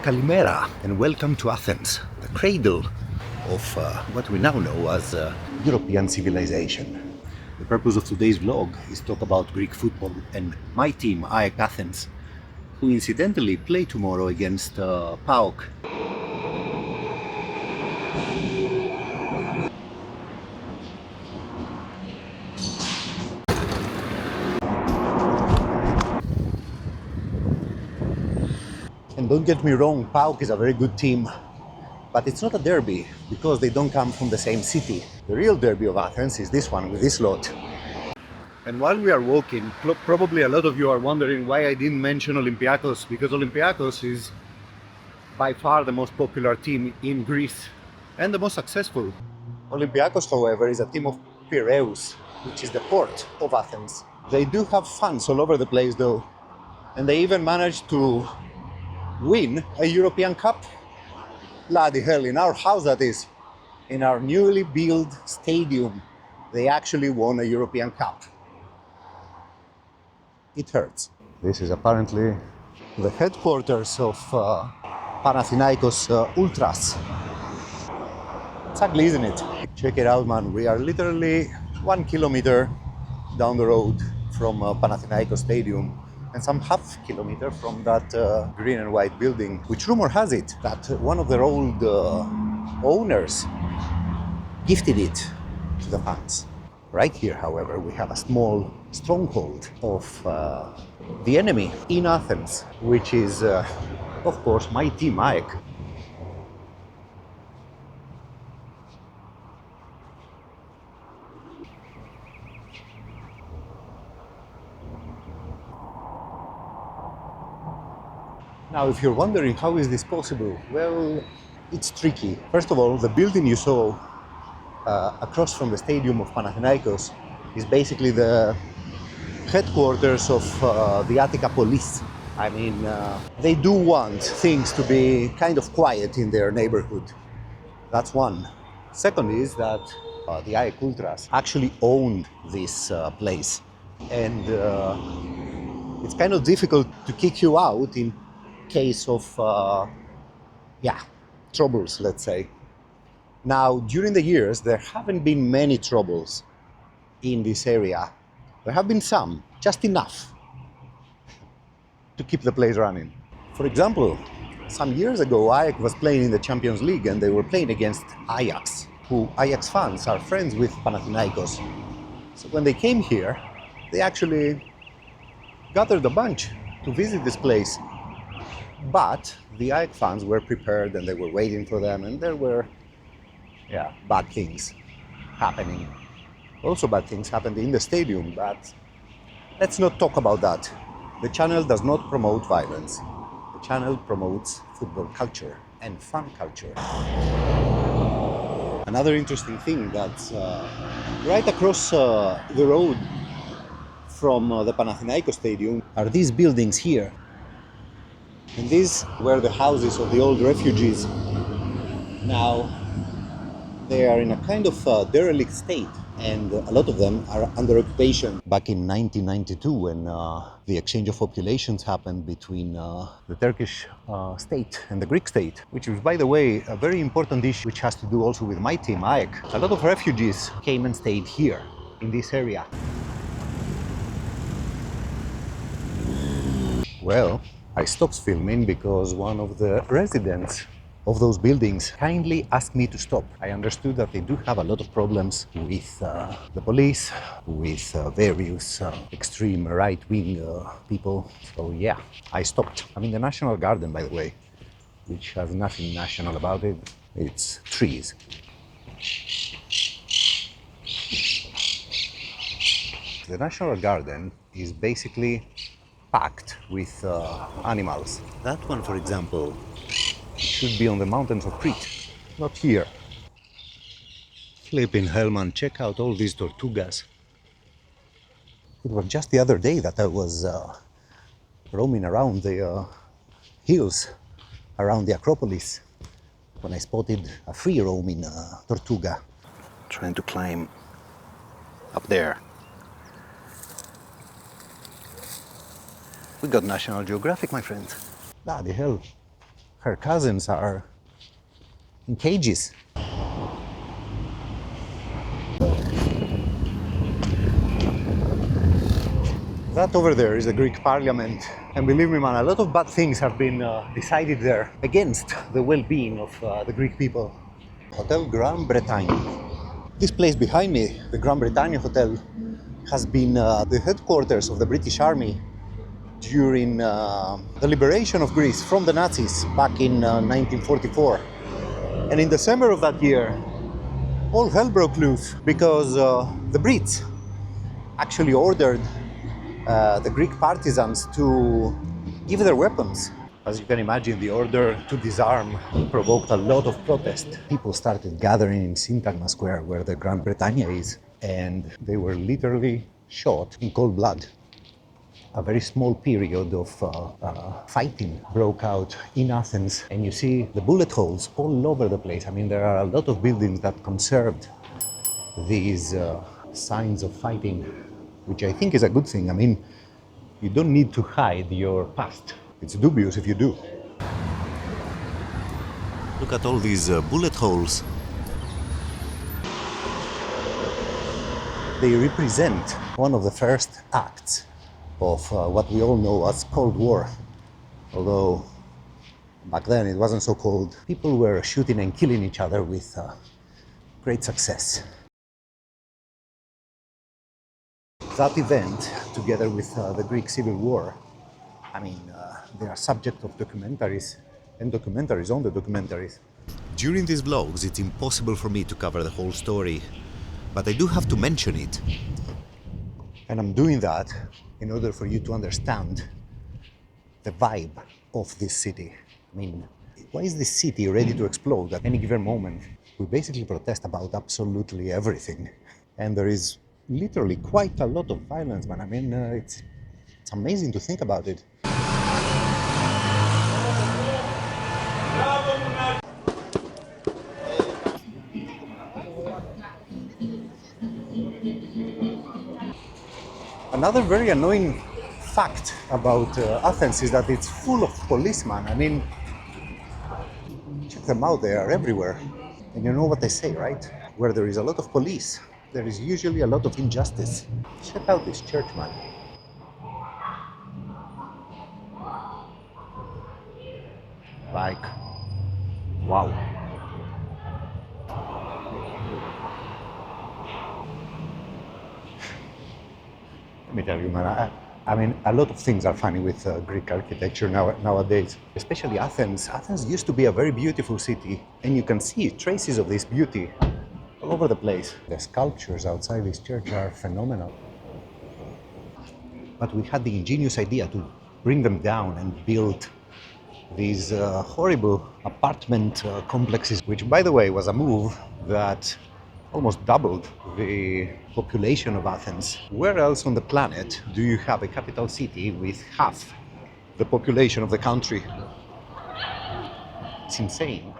Kalimera and welcome to Athens, the cradle of what we now know as European civilization. The purpose of today's vlog is to talk about Greek football and my team, AEK Athens, who incidentally play tomorrow against PAOK. And don't get me wrong, PAOK is a very good team, but it's not a derby because they don't come from the same city. The real derby of Athens is this one with this lot. And while we are walking, probably a lot of you are wondering why I didn't mention Olympiacos, because Olympiacos is by far the most popular team in Greece and the most successful. Olympiacos, however, is a team of Piraeus, which is the port of Athens. They do have fans all over the place though, and they even managed to win a European Cup. Bloody hell, in our house that is, in our newly built stadium, they actually won a European Cup. It hurts. This is apparently the headquarters of Panathinaikos Ultras. It's ugly, isn't it? Check it out, man. We are literally 1 kilometer down the road from Panathinaikos Stadium and some half kilometer from that green and white building, which rumor has it that one of their old owners gifted it to the fans. Right here, however, we have a small stronghold of the enemy in Athens, which is, of course, my team, AEK. Now, if you're wondering how is this possible, well, it's tricky. First of all, the building you saw across from the stadium of Panathinaikos is basically the headquarters of the Attica police. I mean, they do want things to be kind of quiet in their neighborhood. That's one. Second is that the AEK Ultras actually owned this place, and it's kind of difficult to kick you out in case of troubles, let's say. Now, during the years, there haven't been many troubles in this area. There have been some, just enough to keep the place running. For example, some years ago, AEK was playing in the Champions League and they were playing against Ajax, who Ajax fans are friends with Panathinaikos. So when they came here, they actually gathered a bunch to visit this place. But the AEK fans were prepared and they were waiting for them, and there were bad things happening. Also bad things happened in the stadium, but let's not talk about that. The channel does not promote violence. The channel promotes football culture and fun culture. Another interesting thing that's right across the road from the Panathinaikos Stadium are these buildings here. And these were the houses of the old refugees. Now, they are in a kind of derelict state, and a lot of them are under occupation. Back in 1992, when the exchange of populations happened between the Turkish state and the Greek state, which is, by the way, a very important issue, which has to do also with my team, AEK. A lot of refugees came and stayed here, in this area. Well, I stopped filming because one of the residents of those buildings kindly asked me to stop. I understood that they do have a lot of problems with the police, with various extreme right-wing people. So yeah, I stopped. I'm in the National Garden, by the way, which has nothing national about it. It's trees. The National Garden is basically packed with animals. That one, for example, should be on the mountains of Crete, not here. Flipping hell, man, check out all these tortugas. It was just the other day that I was roaming around the hills around the Acropolis when I spotted a free roaming tortuga trying to climb up there. We got National Geographic, my friend. Bloody hell. her cousins are in cages. That over there is the Greek parliament. And believe me, man, a lot of bad things have been decided there against the well-being of the Greek people. Hotel Grand Bretagne. This place behind me, the Grand Bretagne Hotel, has been the headquarters of the British Army during the liberation of Greece from the Nazis back in 1944. And in December of that year, all hell broke loose because the Brits actually ordered the Greek partisans to give their weapons. As you can imagine, the order to disarm provoked a lot of protest. People started gathering in Syntagma Square, where the Grand Bretagne is, and they were literally shot in cold blood. A very small period of fighting broke out in Athens, and you see the bullet holes all over the place. I mean, there are a lot of buildings that conserved these signs of fighting, which I think is a good thing. I mean, you don't need to hide your past. It's dubious if you do. Look at all these bullet holes. They represent one of the first acts of what we all know as Cold War. Although back then it wasn't so cold. People were shooting and killing each other with great success. That event, together with the Greek Civil War, I mean, they are subject of documentaries and documentaries on the documentaries. During these vlogs, it's impossible for me to cover the whole story, but I do have to mention it. And I'm doing that in order for you to understand the vibe of this city. I mean, why is this city ready to explode at any given moment? We basically protest about absolutely everything. And there is literally quite a lot of violence, man. I mean, it's amazing to think about it. Another very annoying fact about Athens is that it's full of policemen. I mean, check them out, they are everywhere. And you know what they say, right? Where there is a lot of police, there is usually a lot of injustice. Check out this church, man. Like, wow. Let me tell you, man, I mean, a lot of things are funny with Greek architecture nowadays, especially Athens. Athens used to be a very beautiful city, and you can see traces of this beauty all over the place. The sculptures outside this church are phenomenal. But we had the ingenious idea to bring them down and build these horrible apartment complexes, which, by the way, was a move that almost doubled the population of Athens. Where else on the planet do you have a capital city with half the population of the country? It's insane.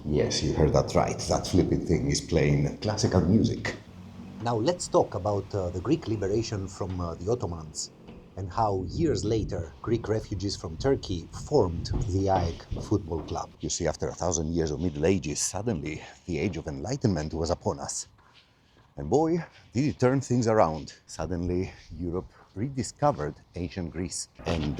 Yes, you heard that right. That flipping thing is playing classical music. Now let's talk about the Greek liberation from the Ottomans and how years later Greek refugees from Turkey formed the AEK football club. You see, after 1,000 years of Middle Ages, suddenly the age of Enlightenment was upon us. And boy, did it turn things around. Suddenly Europe rediscovered ancient Greece and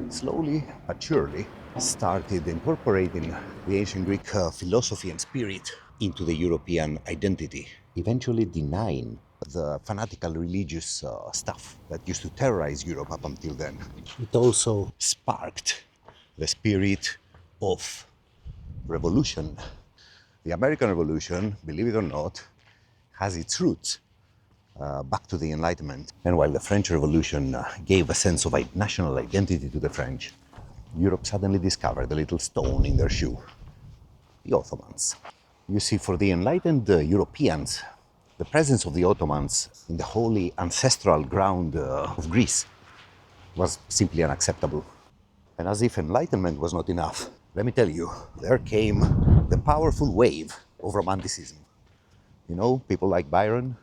slowly but surely started incorporating the ancient Greek philosophy and spirit into the European identity, eventually denying the fanatical religious stuff that used to terrorize Europe up until then. It also sparked the spirit of revolution. The American Revolution, believe it or not, has its roots back to the Enlightenment. And while the French Revolution gave a sense of national identity to the French, Europe suddenly discovered a little stone in their shoe: the Ottomans. You see, for the enlightened Europeans, the presence of the Ottomans in the holy ancestral ground of Greece was simply unacceptable. And as if enlightenment was not enough, let me tell you, there came the powerful wave of Romanticism. You know, people like Byron,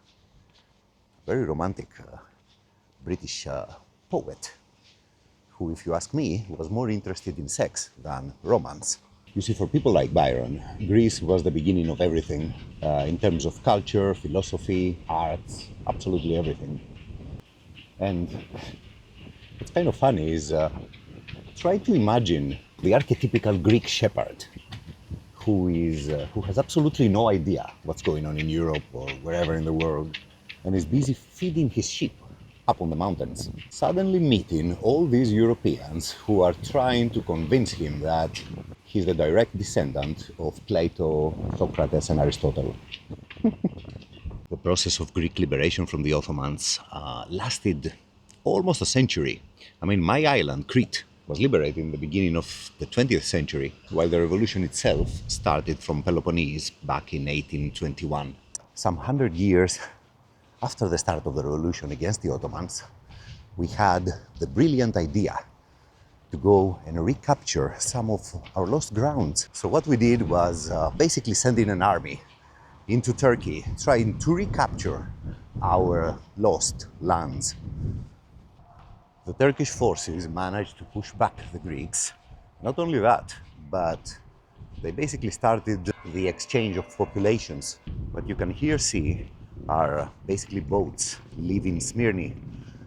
very romantic British poet, who, if you ask me, was more interested in sex than romance. You see, for people like Byron, Greece was the beginning of everything in terms of culture, philosophy, arts, absolutely everything. And what's kind of funny is try to imagine the archetypical Greek shepherd who has absolutely no idea what's going on in Europe or wherever in the world and is busy feeding his sheep up on the mountains, suddenly meeting all these Europeans who are trying to convince him that he's the direct descendant of Plato, Socrates and Aristotle. The process of Greek liberation from the Ottomans lasted almost a century. I mean, my island, Crete, was liberated in the beginning of the 20th century, while the revolution itself started from Peloponnese back in 1821. Some 100 years after the start of the revolution against the Ottomans, we had the brilliant idea to go and recapture some of our lost grounds. So what we did was basically send in an army into Turkey, trying to recapture our lost lands. The Turkish forces managed to push back the Greeks. Not only that, but they basically started the exchange of populations. What you can here see are basically boats leaving Smyrni.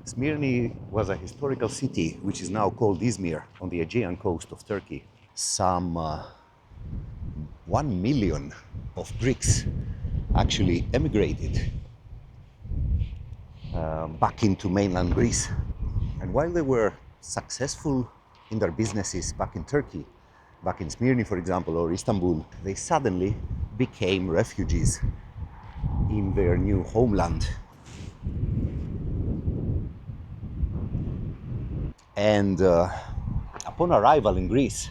Smyrni was a historical city which is now called Izmir on the Aegean coast of Turkey. Some 1 million of Greeks actually emigrated back into mainland Greece. And while they were successful in their businesses back in Turkey, back in Smyrni, for example, or Istanbul, they suddenly became refugees in their new homeland. And upon arrival in Greece,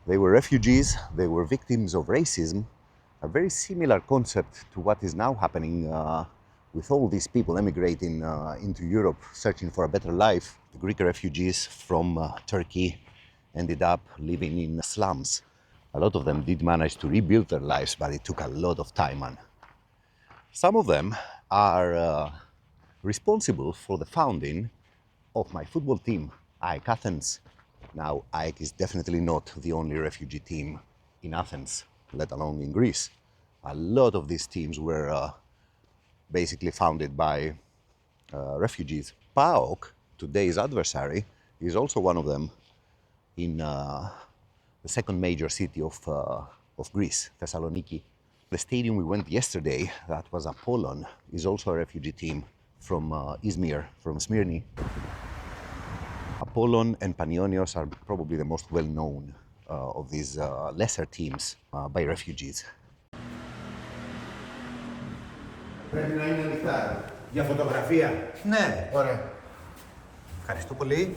they were refugees, they were victims of racism, a very similar concept to what is now happening with all these people emigrating into Europe, searching for a better life. The Greek refugees from Turkey ended up living in slums. A lot of them did manage to rebuild their lives, but it took a lot of time. And some of them are responsible for the founding of my football team, AEK Athens. Now, AEK is definitely not the only refugee team in Athens, let alone in Greece. A lot of these teams were basically founded by refugees. PAOK, today's adversary, is also one of them in the second major city of Greece, Thessaloniki. The stadium we went yesterday, that was Apollon, is also a refugee team from Izmir, from Smyrni. Apollon and Panionios are probably the most well-known of these lesser teams by refugees. Πρέπει να είναι ανοιχτά. Για φωτογραφία. Ναι. Ωραία. Ευχαριστώ πολύ.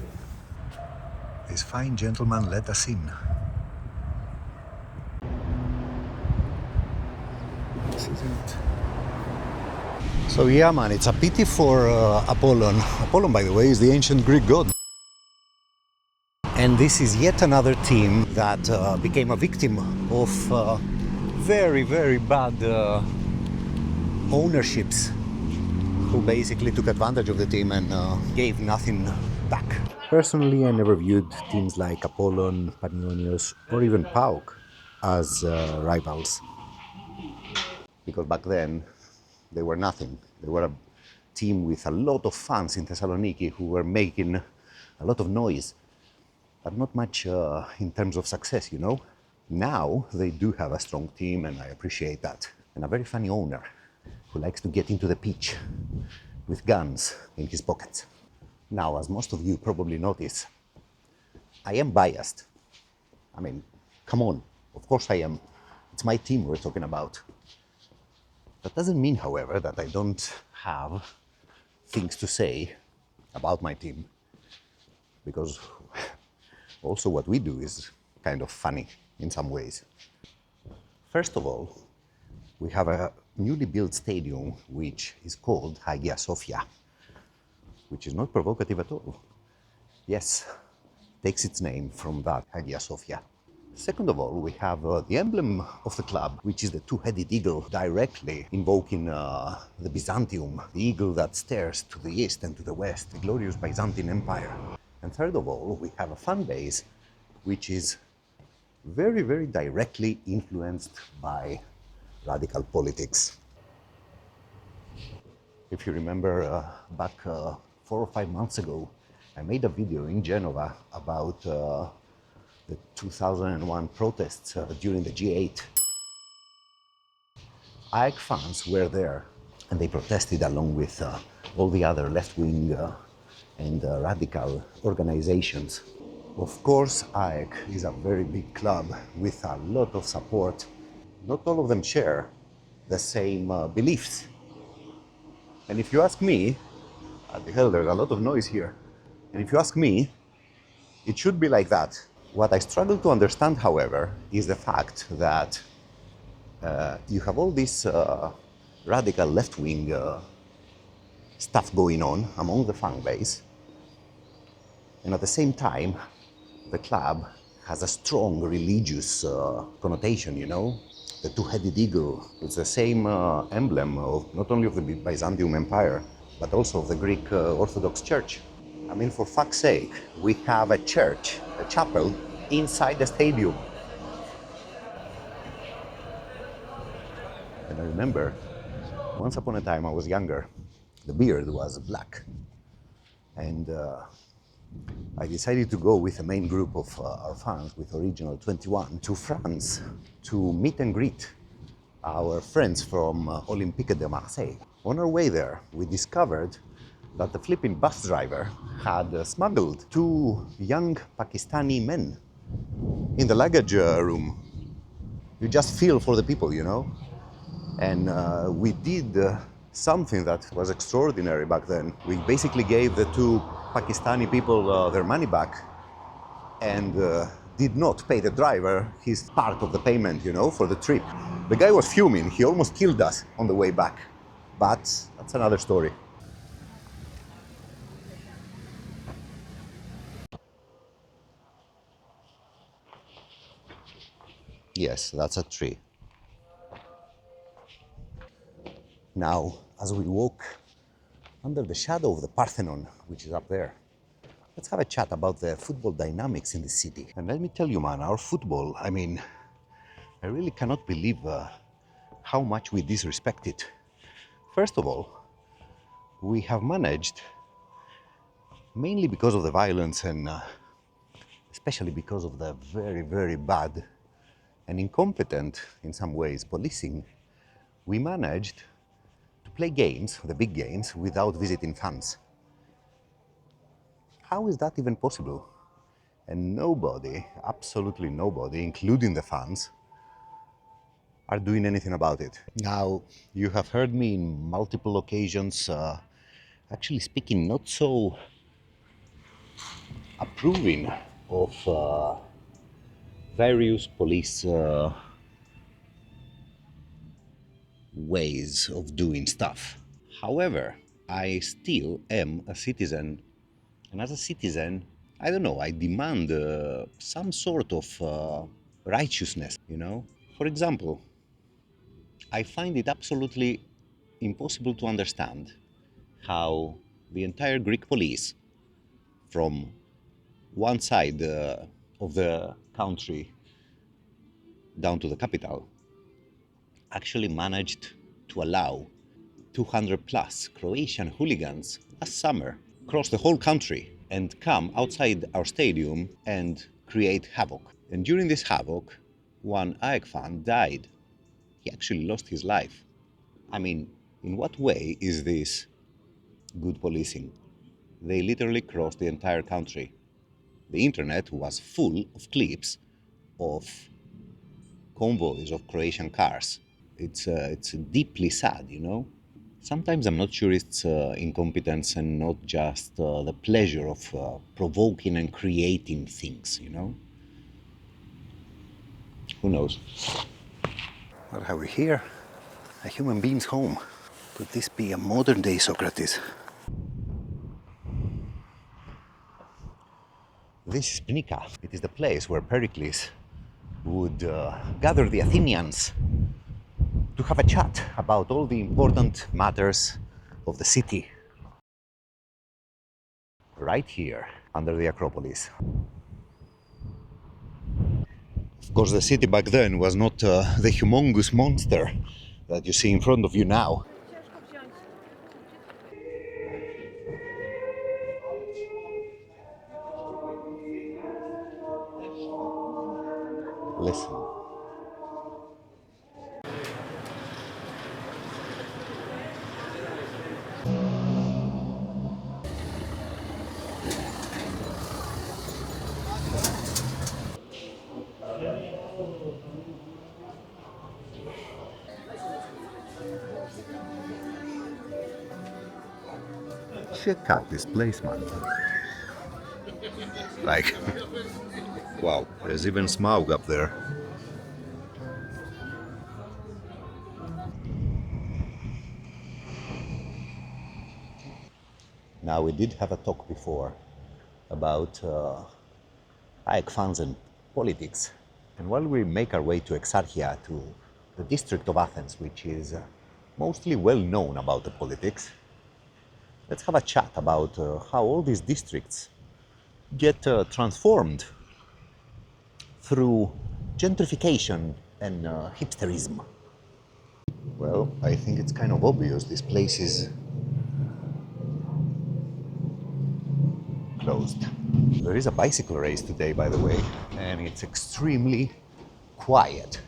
This fine gentleman let us in. This is it. So yeah, man, it's a pity for Apollon. Apollon, by the way, is the ancient Greek god. And this is yet another team that became a victim of very, very bad ownerships who basically took advantage of the team and gave nothing back. Personally, I never viewed teams like Apollon, Panionios, or even PAOK as rivals. Because back then, they were nothing. They were a team with a lot of fans in Thessaloniki who were making a lot of noise, but not much in terms of success, you know? Now, they do have a strong team, and I appreciate that. And a very funny owner who likes to get into the pitch with guns in his pockets. Now, as most of you probably notice, I am biased. I mean, come on, of course I am. It's my team we're talking about. That doesn't mean, however, that I don't have things to say about my team, because also what we do is kind of funny in some ways. First of all, we have a newly built stadium which is called Hagia Sophia, which is not provocative at all. Yes, takes its name from that, Hagia Sophia. Second of all, we have the emblem of the club, which is the two-headed eagle, directly invoking the Byzantium, the eagle that stares to the east and to the west, the glorious Byzantine Empire. And third of all, we have a fan base, which is very, very directly influenced by radical politics. If you remember back 4 or 5 months ago, I made a video in Genova about the 2001 protests during the G8. AEK fans were there and they protested along with all the other left-wing and radical organizations. Of course, AEK is a very big club with a lot of support. Not all of them share the same beliefs. And if you ask me, the hell, there's a lot of noise here. And if you ask me, it should be like that. What I struggle to understand, however, is the fact that you have all this radical left-wing stuff going on among the fan base, and at the same time, the club has a strong religious connotation, you know? The two-headed eagle, it's the same emblem of not only of the Byzantium Empire, but also of the Greek Orthodox Church. I mean, for fuck's sake, we have a church, a chapel, inside the stadium. And I remember, once upon a time I was younger, the beard was black. And I decided to go with the main group of our fans, with Original 21, to France to meet and greet our friends from Olympique de Marseille. On our way there, we discovered that the flipping bus driver had smuggled two young Pakistani men in the luggage room. You just feel for the people, you know? And we did something that was extraordinary back then. We basically gave the two Pakistani people their money back and did not pay the driver his part of the payment, you know, for the trip. The guy was fuming. He almost killed us on the way back. But that's another story. Yes, that's a tree. Now, as we walk under the shadow of the Parthenon, which is up there, let's have a chat about the football dynamics in the city. And let me tell you, man, our football, I mean, I really cannot believe how much we disrespect it. First of all, we have managed, mainly because of the violence and especially because of the very, very bad and incompetent, in some ways, policing, we managed to play games, the big games, without visiting fans. How is that even possible? And nobody, absolutely nobody, including the fans, are doing anything about it. Now, you have heard me in multiple occasions actually speaking not so approving of various police ways of doing stuff. However, I still am a citizen, and as a citizen, I don't know, I demand some sort of righteousness, you know? For example, I find it absolutely impossible to understand how the entire Greek police, from one side of the country down to the capital, actually managed to allow 200 plus Croatian hooligans last summer cross the whole country and come outside our stadium and create havoc. And during this havoc, one AEK fan died. He actually lost his life. I mean, in what way is this good policing? They literally crossed the entire country. The internet was full of clips of convoys of Croatian cars. It's deeply sad, you know? Sometimes I'm not sure it's incompetence and not just the pleasure of provoking and creating things, you know? Who knows? What have we here? A human being's home. Could this be a modern day Socrates? This is Pnika. It is the place where Pericles would gather the Athenians to have a chat about all the important matters of the city, right here under the Acropolis. Of course, the city back then was not the humongous monster that you see in front of you now. Listen. Check out this place, man. Like, wow, there's even smog up there. Now, we did have a talk before about AEK funds and politics. And while we make our way to Exarchia, to the district of Athens, which is mostly well known about the politics, let's have a chat about how all these districts get transformed through gentrification and hipsterism. Well, I think it's kind of obvious this place is closed. There is a bicycle race today, by the way, and it's extremely quiet,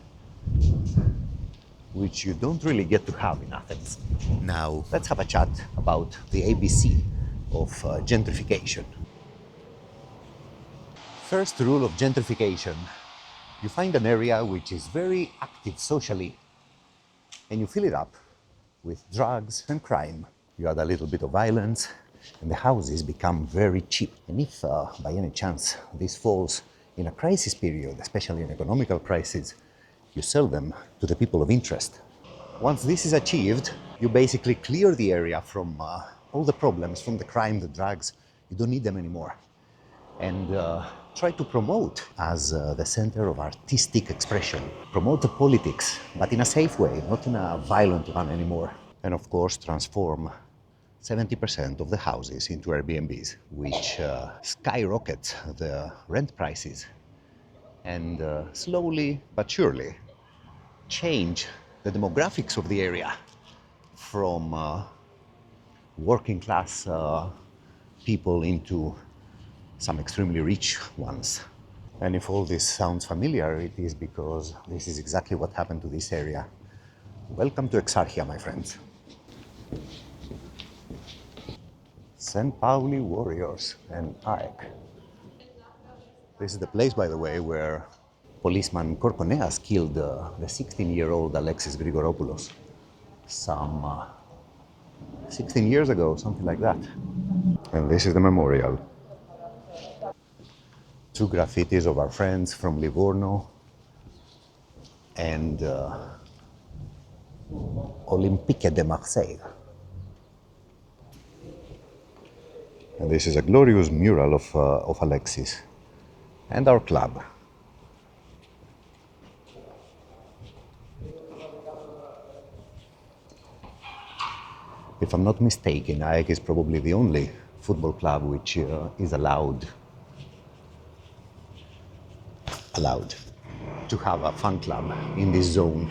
which you don't really get to have in Athens. Now, let's have a chat about the ABC of gentrification. First rule of gentrification: you find an area which is very active socially and you fill it up with drugs and crime. You add a little bit of violence and the houses become very cheap. And if by any chance this falls in a crisis period, especially an economical crisis, you sell them to the people of interest. Once this is achieved, you basically clear the area from all the problems, from the crime, the drugs. You don't need them anymore. And try to promote as the center of artistic expression. Promote the politics, but in a safe way, not in a violent one anymore. And of course, transform 70% of the houses into Airbnbs, which skyrocket the rent prices and slowly but surely change the demographics of the area from working class people into some extremely rich ones. And if all this sounds familiar, it is because this is exactly what happened to this area. Welcome to Exarchia, my friends. St. Pauli warriors and AEK. This is the place, by the way, where policeman Korkoneas killed the 16-year-old Alexis Grigoropoulos some 16 years ago, something like that. And this is the memorial. Two graffitis of our friends from Livorno and Olympique de Marseille. And this is a glorious mural of Alexis and our club. If I'm not mistaken, AEK is probably the only football club which is allowed to have a fan club in this zone.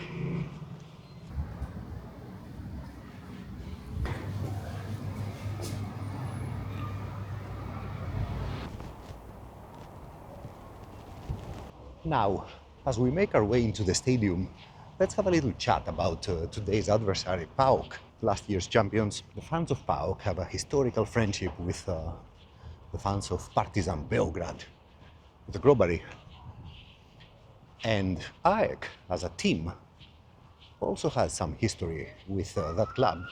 Now, as we make our way into the stadium, let's have a little chat about today's adversary, PAOK, last year's champions. The fans of PAOK have a historical friendship with the fans of Partizan Belgrade, the Grobari. And AEK, as a team, also has some history with that club.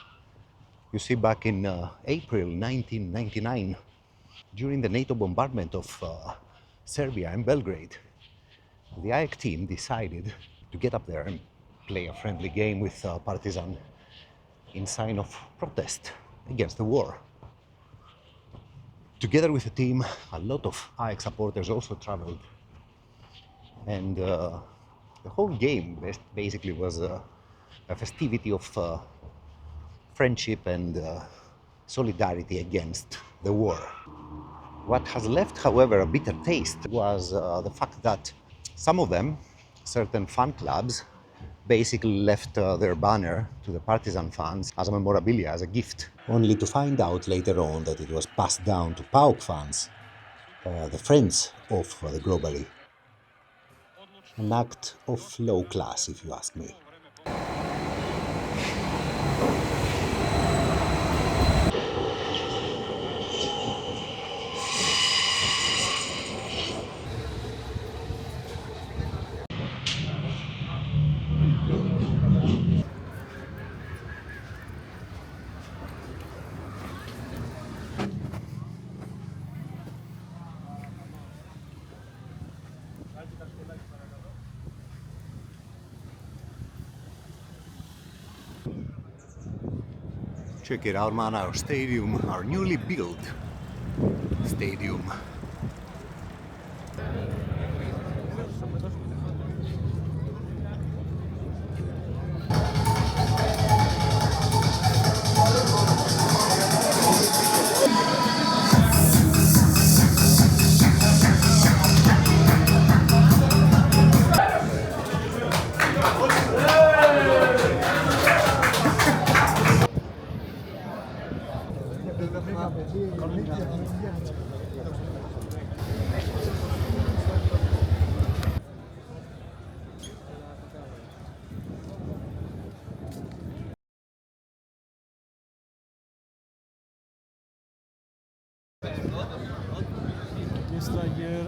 You see, back in April 1999, during the NATO bombardment of Serbia and Belgrade, the AEK team decided to get up there and play a friendly game with Partizan in sign of protest against the war. Together with the team, a lot of AEK supporters also traveled And the whole game basically was a festivity of friendship and solidarity against the war. What has left, however, a bitter taste was the fact that some of them, certain fan clubs, basically left their banner to the partisan fans as a memorabilia, as a gift, only to find out later on that it was passed down to PAOK fans, the friends of the globally. An act of low class, if you ask me. Check it out, man, our stadium, our newly built stadium.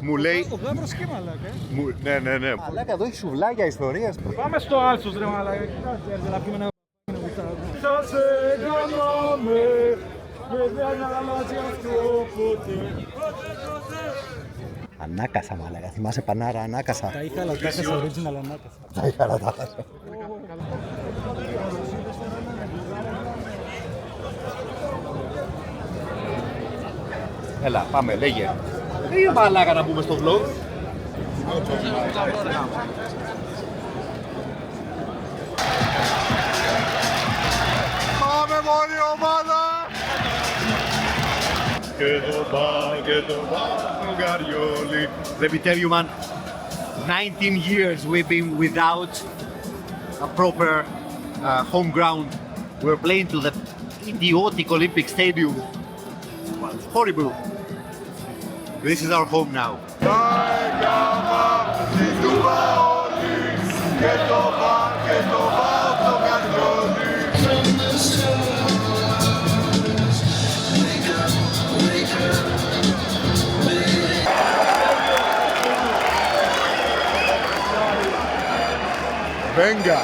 Μου λέει... Ο γάβρος και μαλάκα. Ναι. Μαλάκα, εδώ έχει σουβλάκια ιστορίας. Πάμε στο Άλσος ρε μαλάκα. Κοιτάξτε, να πιούμε ένα κουτάδι. Σας εγγαμάμε και δεν αλλάζει αυτό ποτέ. Ανάκασα, μαλάκα. Θυμάσαι πανάρα, ανάκασα. Τα είχα, αλλά τα είχα original ανάκασα. Τα είχα, αλλά τα είχα. Έλα, πάμε, λέγε. Τι μαλάκα να μπούμε στο vlog. Πάμε μόνη ομάδα. Και το Βαγκαριόλι. Let me tell you, man, 19 years we've been without a proper home ground. We're playing to the idiotic Olympic Stadium. It's horrible. This is our home now. Venga!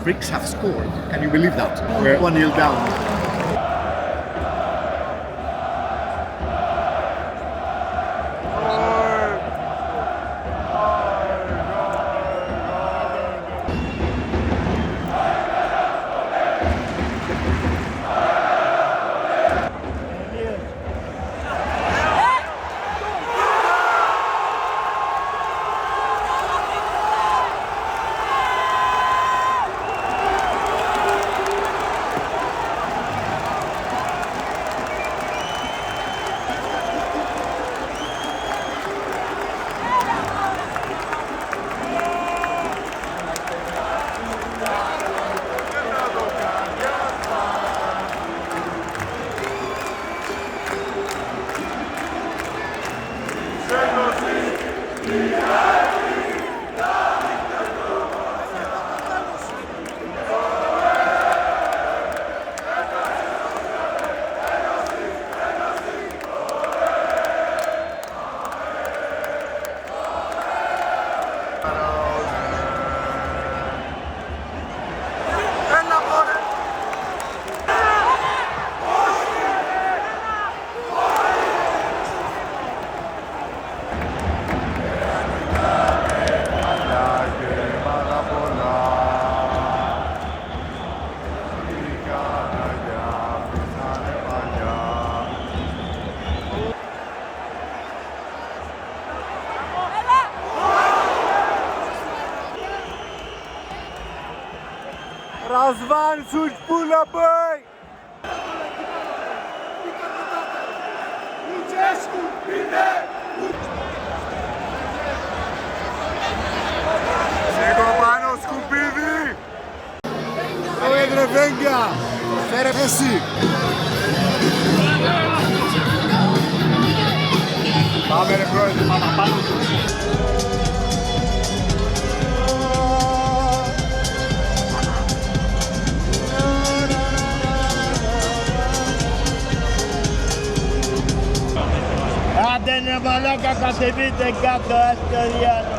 Greeks have scored. Can you believe that? We're 1-0 down. Razvan suç pula băi! Lucescu, bine! Σεκοπάνω σκουπίδι! Πρόεδρε Βέγγια! Φέρε θέση! Πάμε ρε πρόεδρε, πάμε πάνω του! Άντε ρε μαλάκα, κατεβείτε κάτω, έστω διάλο.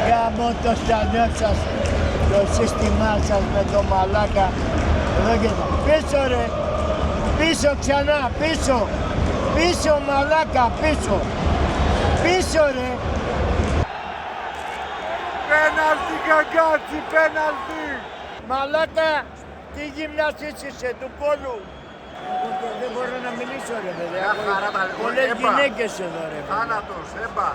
Γάμω το στανιό σας, το σύστημά σας με το μαλάκα. Εδώ και εδώ. Πίσω ρε, πίσω ξανά, πίσω. Πίσω μαλάκα, πίσω. Πίσω ρε. Πέναλτι καγκάτσι, πέναλτι! Μαλάκα, τι γυμναστής είσαι, του πόλου. Δεν μπορώ να μιλήσω ρε παιδιά. Πολλές γυναίκες εδώ ρε παιδιά. Θάνατος, έμπα!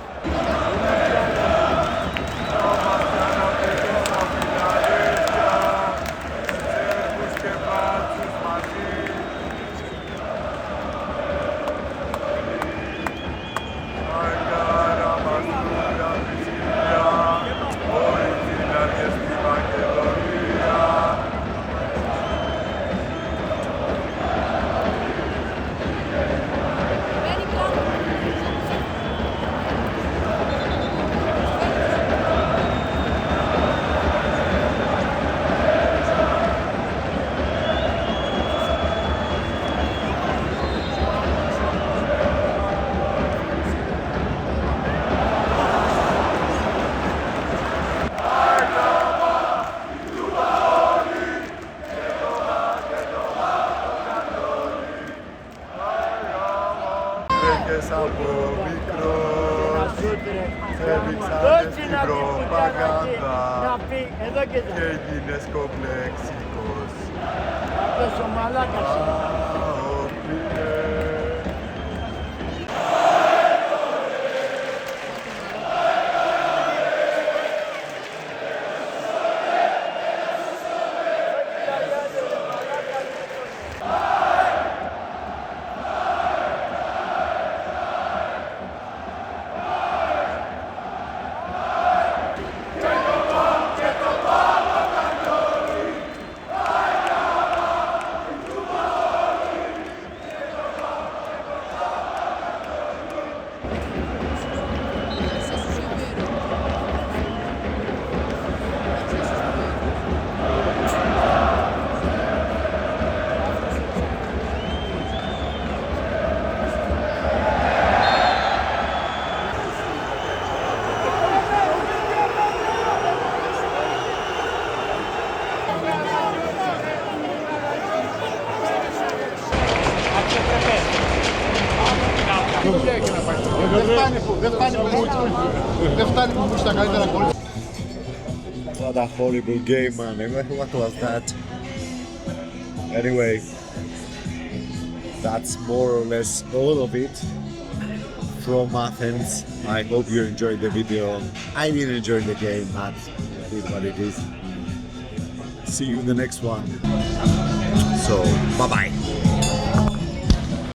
Από μικρός έδειξαν στην προπαγάνδα και έγινες κομπλεξικός. Αυτός ο μαλάκας. Δεν φτάνει που είσαι τα καλύτερα κόλπα. What a horrible game, man. What was that? Anyway, that's more or less all of it from Athens. I hope you enjoyed the video. I didn't enjoy the game, but it is what it is. See you in the next one. So, bye-bye.